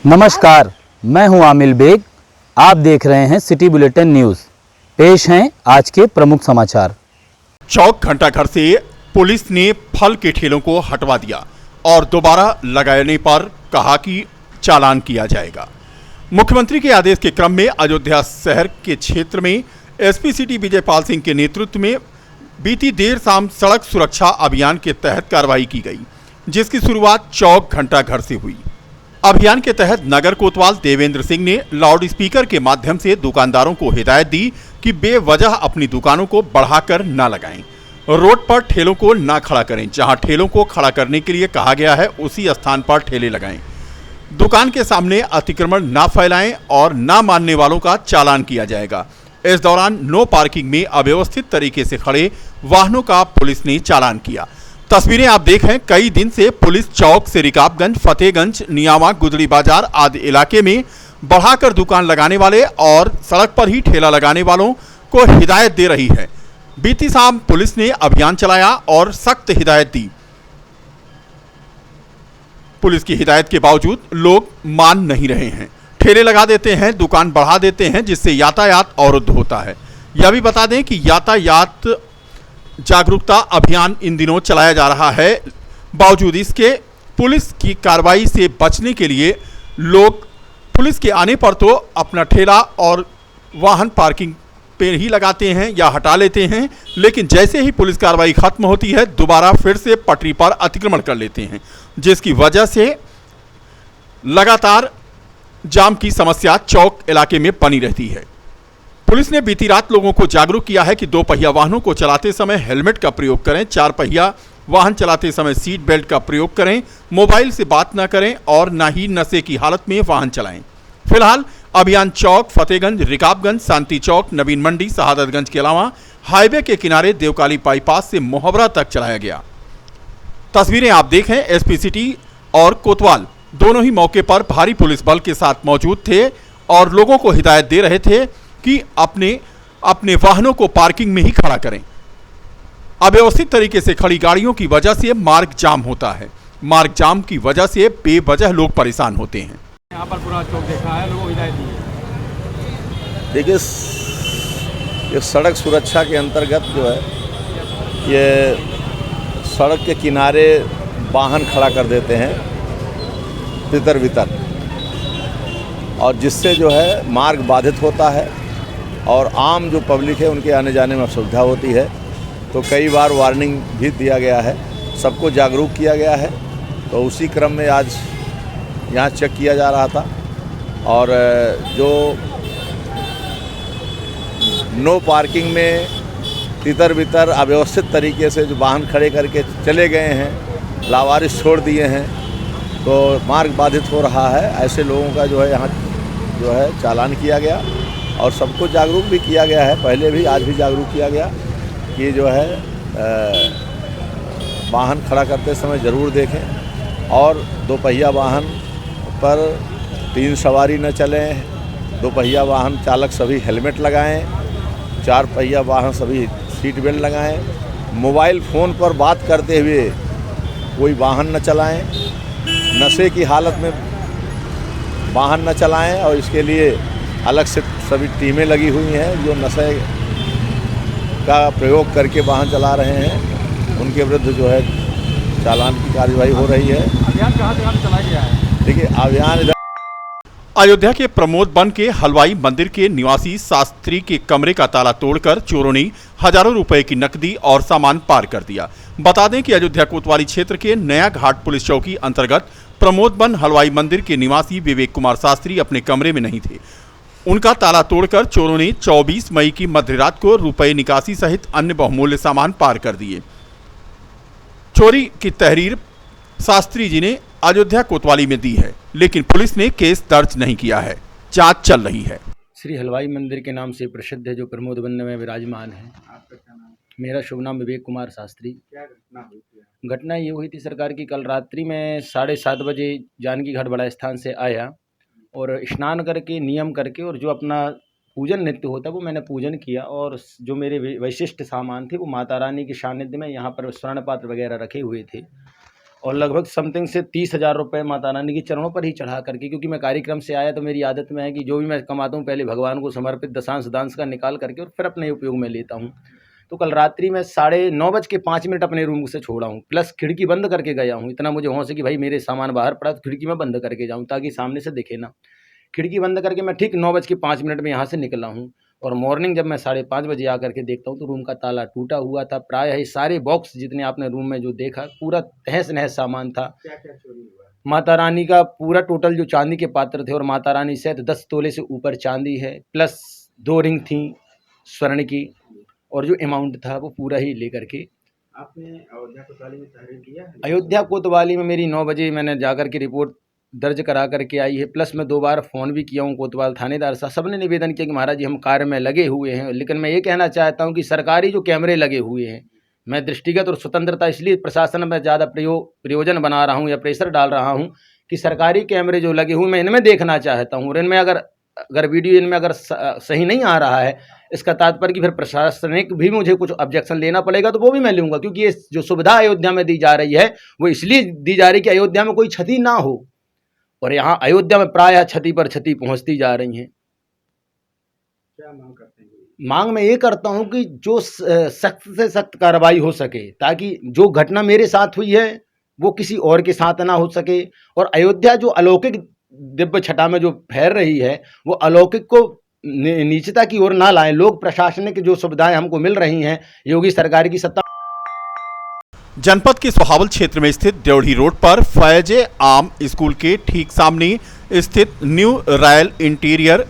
नमस्कार, मैं हूं आमिल बेग। आप देख रहे हैं सिटी बुलेटिन न्यूज़। पेश हैं आज के प्रमुख समाचार। चौक घंटाघर से पुलिस ने फल के ठेलों को हटवा दिया और दोबारा लगाने पर कहा कि चालान किया जाएगा। मुख्यमंत्री के आदेश के क्रम में अयोध्या शहर के क्षेत्र में एसपी सिटी विजयपाल सिंह के नेतृत्व में बीती देर शाम सड़क सुरक्षा अभियान के तहत कार्रवाई की गई, जिसकी शुरुआत चौक घंटाघर से हुई। अभियान के तहत नगर कोतवाल देवेंद्र सिंह ने लाउड स्पीकर के माध्यम से दुकानदारों को हिदायत दी कि बेवजह अपनी दुकानों को बढ़ाकर न लगाएं, रोड पर ठेलों को न खड़ा करें, जहां ठेलों को खड़ा करने के लिए कहा गया है उसी स्थान पर ठेले लगाएं, दुकान के सामने अतिक्रमण न फैलाएं और न मानने वालों का चालान किया जाएगा। इस दौरान नो पार्किंग में अव्यवस्थित तरीके से खड़े वाहनों का पुलिस ने चालान किया। तस्वीरें आप देख रहे हैं, कई दिन से पुलिस चौक से रिकाबगंज, फतेहगंज, नियामा, गुदड़ी बाजार आदि इलाके में बढ़ाकर दुकान लगाने वाले और सड़क पर ही ठेला लगाने वालों को हिदायत दे रही है। बीती शाम पुलिस ने अभियान चलाया और सख्त हिदायत दी। पुलिस की हिदायत के बावजूद लोग मान नहीं रहे हैं, ठेले लगा देते हैं, दुकान बढ़ा देते हैं, जिससे यातायात अवरुद्ध होता है। यह भी बता दें कि यातायात जागरूकता अभियान इन दिनों चलाया जा रहा है। बावजूद इसके पुलिस की कार्रवाई से बचने के लिए लोग पुलिस के आने पर तो अपना ठेला और वाहन पार्किंग पे ही लगाते हैं या हटा लेते हैं, लेकिन जैसे ही पुलिस कार्रवाई खत्म होती है दोबारा फिर से पटरी पर अतिक्रमण कर लेते हैं, जिसकी वजह से लगातार जाम की समस्या चौक इलाके में बनी रहती है। पुलिस ने बीती रात लोगों को जागरूक किया है कि दो पहिया वाहनों को चलाते समय हेलमेट का प्रयोग करें, चार पहिया वाहन चलाते समय सीट बेल्ट का प्रयोग करें, मोबाइल से बात न करें और न ही नशे की हालत में वाहन चलाएं। फिलहाल अभियान चौक, फतेहगंज, रिकाबगंज, शांति चौक, नवीन मंडी, शहादतगंज के अलावा हाईवे के किनारे देवकाली बाईपास से मोहबरा तक चलाया गया। तस्वीरें आप देखें, एसपी सिटी और कोतवाल दोनों ही मौके पर भारी पुलिस बल के साथ मौजूद थे और लोगों को हिदायत दे रहे थे कि अपने वाहनों को पार्किंग में ही खड़ा करें। अव्यवस्थित तरीके से खड़ी गाड़ियों की वजह से मार्ग जाम होता है। मार्ग जाम की वजह से बेवजह लोग परेशान होते हैं। यहाँ पर पूरा चौक देखा है, लोगों को हिदायत दी है। देखिए, ये सड़क सुरक्षा के अंतर्गत जो है ये सड़क के किनारे वाहन खड़ा कर देते हैं तितर बितर, और जिससे जो है मार्ग बाधित होता है और आम जो पब्लिक है उनके आने जाने में असुविधा होती है। तो कई बार वार्निंग भी दिया गया है, सबको जागरूक किया गया है। तो उसी क्रम में आज यहाँ चेक किया जा रहा था और जो नो पार्किंग में तितर बितर अव्यवस्थित तरीके से जो वाहन खड़े करके चले गए हैं, लावारिस छोड़ दिए हैं, तो मार्ग बाधित हो रहा है। ऐसे लोगों का जो है यहाँ जो है चालान किया गया और सबको जागरूक भी किया गया है। पहले भी, आज भी जागरूक किया गया कि जो है वाहन खड़ा करते समय ज़रूर देखें और दोपहिया वाहन पर 3 सवारी न चलें, दोपहिया वाहन चालक सभी हेलमेट लगाएं, 4 पहिया वाहन सभी सीट बेल्ट लगाएं, मोबाइल फ़ोन पर बात करते हुए कोई वाहन न चलाएं, नशे की हालत में वाहन न चलाएं और इसके लिए अलग से सभी टीमें लगी हुई हैं जो नशे का प्रयोग करके वाहन चला रहे हैं, उनके विरुद्ध जो है चालान की कार्रवाई हो रही है। अभियान कहाँ से चलाया गया है? देखिए, अभियान अयोध्या के प्रमोद वन के हलवाई मंदिर के निवासी शास्त्री के कमरे का ताला तोड़कर चोरों ने हजारों रुपए की नकदी और सामान पार कर दिया। बता दें कि अयोध्या कोतवाली क्षेत्र के नया घाट पुलिस चौकी अंतर्गत प्रमोद वन हलवाई मंदिर के निवासी विवेक कुमार शास्त्री अपने कमरे में नहीं थे। उनका ताला तोड़कर चोरों ने 24 मई की मध्यरात को रुपए निकासी सहित अन्य बहुमूल्य सामान पार कर दिए। चोरी की तहरीर शास्त्री जी ने अयोध्या कोतवाली में दी है, लेकिन पुलिस ने केस दर्ज नहीं किया है, जांच चल रही है। श्री हलवाई मंदिर के नाम से प्रसिद्ध है, जो प्रमोद वन में विराजमान है। आपका क्या नाम? मेरा शुभ नाम विवेक कुमार शास्त्री। क्या घटना हुई थी? घटना ये हुई थी सरकार की, कल रात्रि में 7:30 बजे जानकी घाट बड़ा स्थान से आया और स्नान करके, नियम करके, और जो अपना पूजन नित्य होता है वो मैंने पूजन किया और जो मेरे विशिष्ट सामान थे वो माता रानी के सानिध्य में यहाँ पर स्वर्ण पात्र वगैरह रखे हुए थे। और लगभग समथिंग से 30,000 रुपये माता रानी के चरणों पर ही चढ़ा करके, क्योंकि मैं कार्यक्रम से आया तो मेरी आदत में है कि जो भी मैं कमाता हूँ पहले भगवान को समर्पित दशांश दांश का निकाल करके और फिर अपने उपयोग में लेता हूँ। तो कल रात्रि में 9:05 अपने रूम से छोड़ा हूँ, प्लस खिड़की बंद करके गया हूँ। इतना मुझे होश है कि भाई मेरे सामान बाहर पड़ा तो खिड़की में बंद करके जाऊँ ताकि सामने से दिखे ना। खिड़की बंद करके मैं ठीक 9:05 में यहाँ से निकला हूँ और मॉर्निंग जब मैं 5:30 बजे आकर के देखता हूँ तो रूम का ताला टूटा हुआ था। प्रायः ये सारे बॉक्स जितने आपने रूम में जो देखा पूरा तहस नहस सामान था। क्या क्या चोरी हुआ? माता रानी का पूरा टोटल जो चांदी के पात्र थे और माता रानी सहित 10 तोले से ऊपर चांदी है, प्लस 2 रिंग थी स्वर्ण की, और जो अमाउंट था वो पूरा ही लेकर के। आपने अयोध्या कोतवाली में तहरीर किया है? अयोध्या कोतवाली में मेरी 9 बजे मैंने जाकर के रिपोर्ट दर्ज करा करके आई है, प्लस मैं 2 बार फ़ोन भी किया हूँ कोतवाल थानेदार साहब। सबने निवेदन किया कि महाराज जी हम कार्य में लगे हुए हैं, लेकिन मैं ये कहना चाहता हूँ कि सरकारी जो कैमरे लगे हुए हैं, मैं दृष्टिगत और स्वतंत्रता इसलिए प्रशासन में ज़्यादा प्रयोजन बना रहा हूँ या प्रेशर डाल रहा हूँ कि सरकारी कैमरे जो लगे हुए मैं इनमें देखना चाहता हूँ, और इनमें अगर वीडियो इनमें अगर सही नहीं आ रहा है, इसका तात्पर्य कि फिर प्रशासनिक भी मुझे कुछ ऑब्जेक्शन लेना पड़ेगा तो वो भी मैं लूँगा, क्योंकि ये जो सुविधा अयोध्या में दी जा रही है वो इसलिए दी जा रही है कि अयोध्या में कोई क्षति ना हो, और यहाँ अयोध्या में प्रायः क्षति पर क्षति पहुँचती जा रही हैं। क्या मांग करते हैं? मांग मैं ये करता हूँ कि जो सख्त से सख्त कार्रवाई हो सके, ताकि जो घटना मेरे साथ हुई है वो किसी और के साथ ना हो सके, और अयोध्या जो अलौकिक दिव्य छटा में जो फैल रही है वो अलौकिक को नीचता की ओर ना लाएं। लोग प्रशासनिक जो सुविधाएं हमको मिल रही हैं योगी सरकार की सत्ता। जनपद के सोहावल क्षेत्र में स्थित ड्योढ़ी रोड पर फैज आम स्कूल के ठीक सामने स्थित न्यू रॉयल इंटीरियर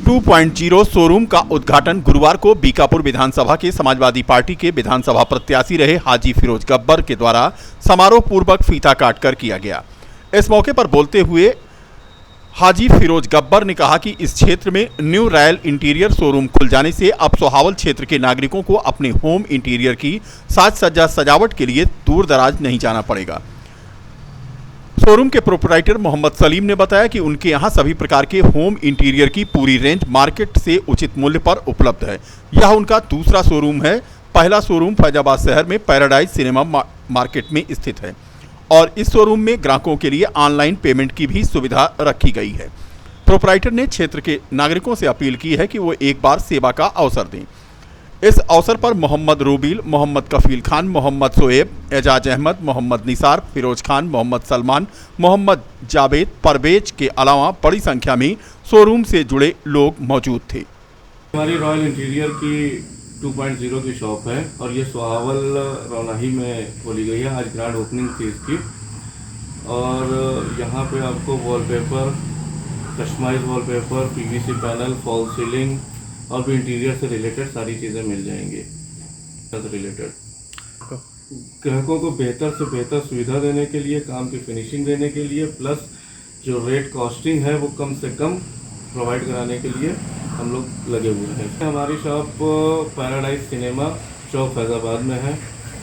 2.0 शोरूम का उद्घाटन गुरुवार को बीकापुर विधानसभा के समाजवादी पार्टी के विधानसभा प्रत्याशी रहे हाजी फिरोज गब्बर के द्वारा समारोह पूर्वक फीता काटकर किया गया। इस मौके पर बोलते हुए हाजी फिरोज गब्बर ने कहा कि इस क्षेत्र में न्यू रॉयल इंटीरियर शोरूम खुल जाने से अब सोहावल क्षेत्र के नागरिकों को अपने होम इंटीरियर की साज सज्जा सजावट के लिए दूर दराज नहीं जाना पड़ेगा। शोरूम के प्रोप्राइटर मोहम्मद सलीम ने बताया कि उनके यहां सभी प्रकार के होम इंटीरियर की पूरी रेंज मार्केट से उचित मूल्य पर उपलब्ध है। यह उनका दूसरा शोरूम है। पहला शोरूम फैजाबाद शहर में पैराडाइज सिनेमा मार्केट में स्थित है और इस शोरूम में ग्राहकों के लिए ऑनलाइन पेमेंट की भी सुविधा रखी गई है। प्रोप्राइटर ने क्षेत्र के नागरिकों से अपील की है कि वो एक बार सेवा का अवसर दें। इस अवसर पर मोहम्मद रूबील, मोहम्मद कफील खान, मोहम्मद शोएब, एजाज अहमद, मोहम्मद निसार, फिरोज खान, मोहम्मद सलमान, मोहम्मद जावेद, परवेज के अलावा बड़ी संख्या में शोरूम से जुड़े लोग मौजूद थे। हमारी रॉयल इंटीरियर की 2.0 की शॉप है और ये सोहावल रौनाही में खोली गई है। आज ग्रैंड ओपनिंग थी इसकी, और यहाँ पे आपको wallpaper, customise wallpaper, PVC panel, fall ceiling और भी इंटीरियर से रिलेटेड सारी चीज़ें मिल जाएंगी। रिलेटेड ग्राहकों को बेहतर से बेहतर सुविधा देने के लिए, काम की फिनिशिंग देने के लिए, प्लस जो रेट कॉस्टिंग है वो कम से कम प्रोवाइड कराने के लिए हम लोग लगे हुए हैं। हमारी शॉप पैराडाइज सिनेमा चौक फैजाबाद में है,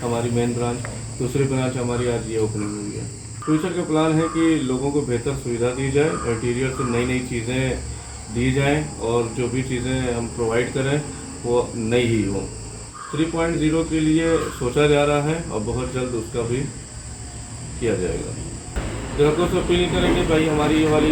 हमारी मेन ब्रांच। दूसरी ब्रांच हमारी आज ये ओपनिंग हुई है। फ्यूचर का प्लान है कि लोगों को बेहतर सुविधा दी जाए, इंटीरियर से नई नई चीज़ें दी जाएं और जो भी चीज़ें हम प्रोवाइड करें वो नई ही हो। 3.0 के लिए सोचा जा रहा है और बहुत जल्द उसका भी किया जाएगा। ग्राहकों से अपील करेंगे भाई हमारी ये वाली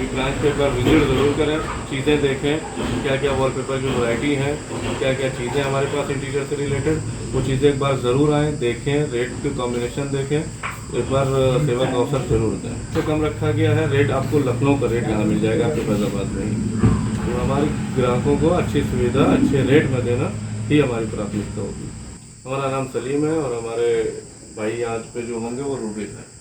ब्रांच पे एक बार विजिट ज़रूर करें, चीज़ें देखें, क्या क्या वॉलपेपर की वैरायटी है, क्या क्या चीज़ें हमारे पास इंटीरियर से रिलेटेड, वो चीज़ें एक बार ज़रूर आएँ, देखें, रेट की कॉम्बिनेशन देखें, एक बार सेवा का अवसर जरूर दें। इससे कम रखा गया है रेट, आपको लखनऊ का रेट यहाँ मिल जाएगा आपके फैजाबाद में ही। तो हमारे ग्राहकों को अच्छी सुविधा अच्छे रेट में देना ही हमारी प्राथमिकता होगी। हमारा नाम सलीम है और हमारे भाई आज पे जो होंगे वो रूबील है।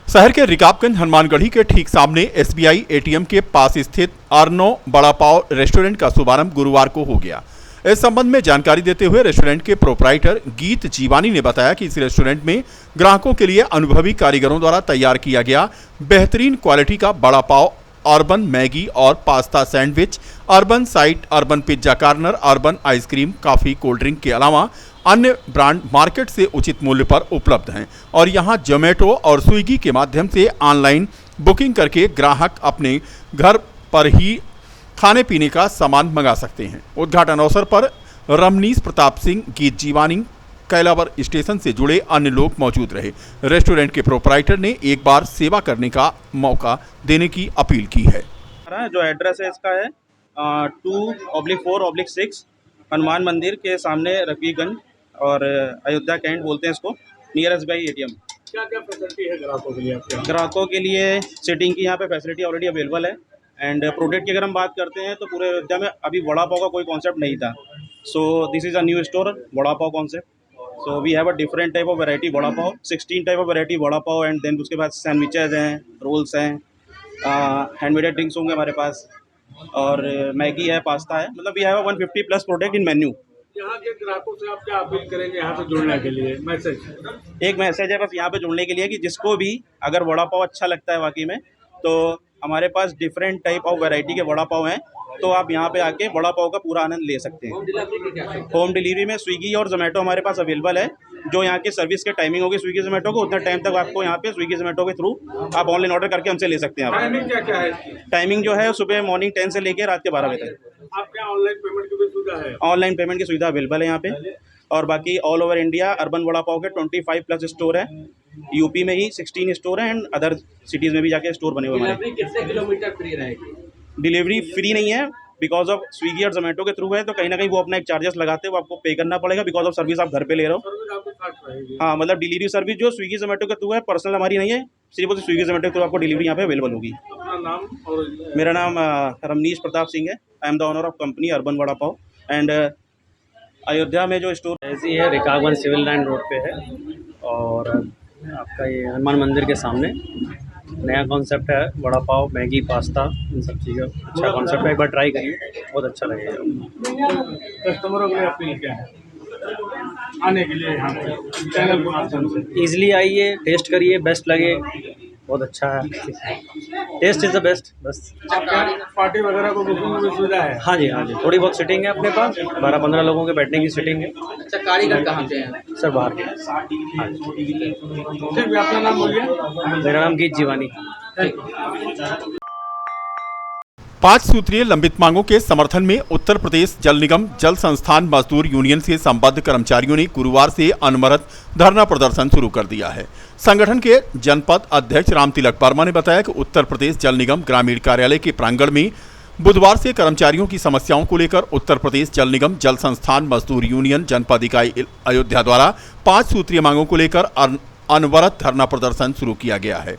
शहर के रिकाबगंज हनुमानगढ़ी के ठीक सामने एसबीआई एटीएम के पास स्थित अर्नो बड़ा पाव रेस्टोरेंट का शुभारंभ गुरुवार को हो गया। इस संबंध में जानकारी देते हुए रेस्टोरेंट के प्रोप्राइटर गीत जीवानी ने बताया कि इस रेस्टोरेंट में ग्राहकों के लिए अनुभवी कारीगरों द्वारा तैयार किया गया बेहतरीन क्वालिटी का बड़ा पाव, अर्बन मैगी और pasta sandwich, urban site, urban pizza corner, urban ice cream, coffee, cold drink के अलावा अन्य ब्रांड मार्केट से उचित मूल्य पर उपलब्ध हैं और यहां जोमेटो और स्विगी के माध्यम से ऑनलाइन बुकिंग करके ग्राहक अपने घर पर ही खाने पीने का सामान मंगा सकते हैं। उद्घाटन अवसर पर रमनीश प्रताप सिंह, गीत जीवानी, कैलावर स्टेशन से जुड़े अन्य लोग मौजूद रहे। रेस्टोरेंट के प्रोपराइटर ने एक बार सेवा करने का मौका देने की अपील की है। जो एड्रेस है इसका है 2/4/6 हनुमान मंदिर के सामने रफीगंज और अयोध्या कैंट बोलते हैं इसको, नियर SBI ATM। क्या क्या फैसिलिटी है ग्राहकों के लिए आपके? ग्राहकों के लिए सिटिंग की यहाँ पे फैसिलिटी ऑलरेडी अवेलेबल है। एंड प्रोडक्ट की अगर हम बात करते हैं तो पूरे अयोध्या में अभी वड़ा पाव का कोई कॉन्सेप्ट नहीं था। So this is a new store vada pav concept. So we have a different type of variety vada pav, 16 type of variety vada pav. And then उसके बाद सैंडविचेज हैं, रोल्स हैं, हैंडमेड ड्रिंक्स होंगे हमारे पास, और मैगी है, पास्ता है। मतलब we have 150+ product in menu. यहाँ के ग्राहकों से आप क्या अपील करेंगे यहाँ पे जुड़ने के लिए? मैसेज एक मैसेज है बस यहाँ पे जुड़ने के लिए कि जिसको भी अगर वड़ा पाव अच्छा लगता है वाकई में, तो हमारे पास डिफरेंट टाइप ऑफ वैरायटी के वड़ा पाव हैं, तो आप यहाँ पे आके वड़ा पाव का पूरा आनंद ले सकते हैं। होम डिलीवरी में स्विगी और जोमेटो हमारे पास अवेलेबल है। जो यहाँ की सर्विस के टाइमिंग होगी स्विगी जोमेटो को, उतना टाइम तक आपको यहाँ पे स्विगी जोमेटो के थ्रू आप ऑनलाइन ऑर्डर करके हमसे ले सकते हैं। टाइमिंग क्या क्या है? टाइमिंग जो है सुबह मॉर्निंग 10 से लेकर रात के 12 बजे तक। आपके यहाँ ऑनलाइन पेमेंट की भी सुविधा है? ऑनलाइन पेमेंट की सुविधा अवेलेबल है यहाँ पे। और बाकी all over India Urban Vada Pav के 25+ स्टोर है। यूपी में ही 16 स्टोर है एंड अदर सिटीज़ में भी जाके स्टोर बने हुए हमारे। कितने किलोमीटर फ्री रहेगी? डिलीवरी फ्री नहीं है, बिकॉज ऑफ स्विगी और जोमेटो के थ्रू है, तो कहीं ना कहीं वो अपना एक चार्जेस लगाते हैं, वो आपको पे करना पड़ेगा बिकॉज ऑफ सर्विस आप घर पे ले रहे हो। हाँ, मतलब डिलीवरी सर्विस जो स्विगी जोमेटो के थ्रू है, पर्सनल हमारी नहीं है, सिर्फ और स्विगी जोमेटो के थ्रू आपको डिलीवरी यहाँ पे अवेलेबल होगी। अपना नाम? और मेरा नाम रमनीश प्रताप सिंह है। I am the owner of company urban Vada pav. And Ayodhya में जो स्टोर ऐसी है रिकाबगंज सिविल लाइन रोड पे है, और आपका ये हनुमान मंदिर के सामने नया कॉन्सेप्ट है। वड़ा पाव, मैगी, पास्ता, इन सब चीज़ें अच्छा कॉन्सेप्ट है, एक बार ट्राई करिए, बहुत अच्छा लगेगा। कस्टमरों के लिए अपील क्या है आने के लिए यहाँ पे चैनल के माध्यम से? ईजिली आइए, टेस्ट करिए, बेस्ट लगे, बहुत अच्छा है। Taste is the best. बस पार्टी वगैरह को बुकिंग में भी सुविधा है? हाँ जी, थोड़ी बहुत सीटिंग है अपने पास, 12-15 लोगों के बैठने की सीटिंग है। अच्छा, कारीगर कहाँ से हैं सर? बाहर के। फिर भी अपना नाम बोलिए। मेरा नाम गीत जीवानी। 5 सूत्रीय लंबित मांगों के समर्थन में उत्तर प्रदेश जल निगम जल संस्थान मजदूर यूनियन से संबद्ध कर्मचारियों ने गुरुवार से अनवरत धरना प्रदर्शन शुरू कर दिया है। संगठन के जनपद अध्यक्ष रामतिलक वर्मा ने बताया कि उत्तर प्रदेश जल निगम ग्रामीण कार्यालय के प्रांगण में बुधवार से कर्मचारियों की समस्याओं को लेकर उत्तर प्रदेश जल निगम जल संस्थान मजदूर यूनियन जनपद इकाई अयोध्या द्वारा 5 सूत्रीय मांगों को लेकर अनवरत धरना प्रदर्शन शुरू किया गया है।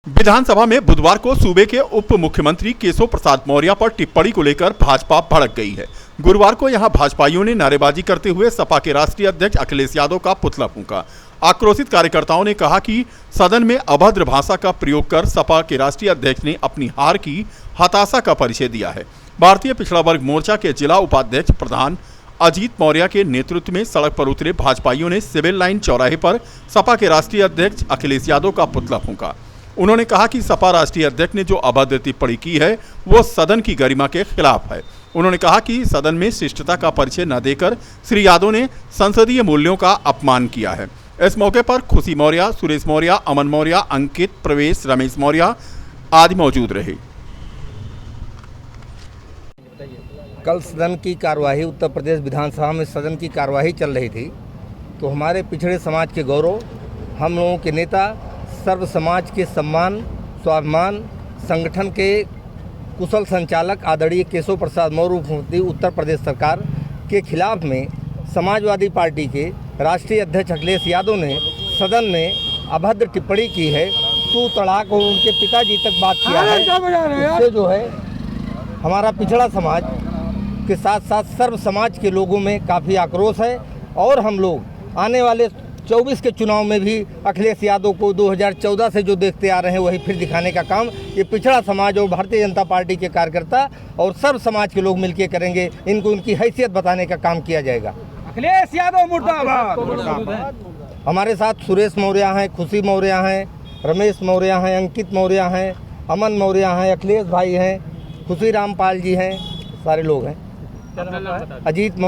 विधानसभा में बुधवार को सूबे के उप मुख्यमंत्री केशव प्रसाद मौर्य पर टिप्पणी को लेकर भाजपा भड़क गई है। गुरुवार को यहां भाजपाइयों ने नारेबाजी करते हुए सपा के राष्ट्रीय अध्यक्ष अखिलेश यादव का पुतला फूंका। आक्रोशित कार्यकर्ताओं ने कहा कि सदन में अभद्र भाषा का प्रयोग कर सपा के राष्ट्रीय अध्यक्ष ने अपनी हार की हताशा का परिचय दिया है। भारतीय पिछड़ा वर्ग मोर्चा के जिला उपाध्यक्ष प्रधान अजीत मौर्य के नेतृत्व में सड़क पर उतरे भाजपाइयों ने सिविल लाइन चौराहे पर सपा के राष्ट्रीय अध्यक्ष अखिलेश यादव का पुतला फूंका। उन्होंने कहा कि सपा राष्ट्रीय अध्यक्ष ने जो अभद्र टिप्पणी की है वो सदन की गरिमा के खिलाफ है। उन्होंने कहा कि सदन में शिष्टता का परिचय न देकर श्री यादव ने संसदीय मूल्यों का अपमान किया है। इस मौके पर खुशी मौर्य, सुरेश मौर्य, अमन मौर्य, अंकित, प्रवेश, रमेश मौर्य आदि मौजूद रहे। कल सदन की कार्यवाही उत्तर प्रदेश विधानसभा में सदन की कार्यवाही चल रही थी, तो हमारे पिछड़े समाज के गौरव, हम लोगों के नेता, सर्व समाज के सम्मान, स्वाभिमान संगठन के कुशल संचालक आदरणीय केशव प्रसाद मौर्य मुख्यमंत्री उत्तर प्रदेश सरकार के खिलाफ में समाजवादी पार्टी के राष्ट्रीय अध्यक्ष अखिलेश यादव ने सदन में अभद्र टिप्पणी की है। तू तड़ाक और उनके पिताजी तक बात किया है। इससे जो है हमारा पिछड़ा समाज के साथ साथ सर्व समाज के लोगों में काफ़ी आक्रोश है, और हम लोग आने वाले 24 के चुनाव में भी अखिलेश यादव को 2014 से जो देखते आ रहे हैं वही फिर दिखाने का काम ये पिछड़ा समाज और भारतीय जनता पार्टी के कार्यकर्ता और सर्व समाज के लोग मिलकर करेंगे। इनको उनकी हैसियत बताने का काम किया जाएगा। अखिलेश यादव मुर्दाबाद। हमारे साथ सुरेश मौर्य हैं, खुशी मौर्य हैं, रमेश मौर्य हैं, अंकित मौर्य हैं, अमन मौर्य हैं, अखिलेश भाई हैं, खुशी रामपाल जी हैं, सारे लोग हैं। अजीत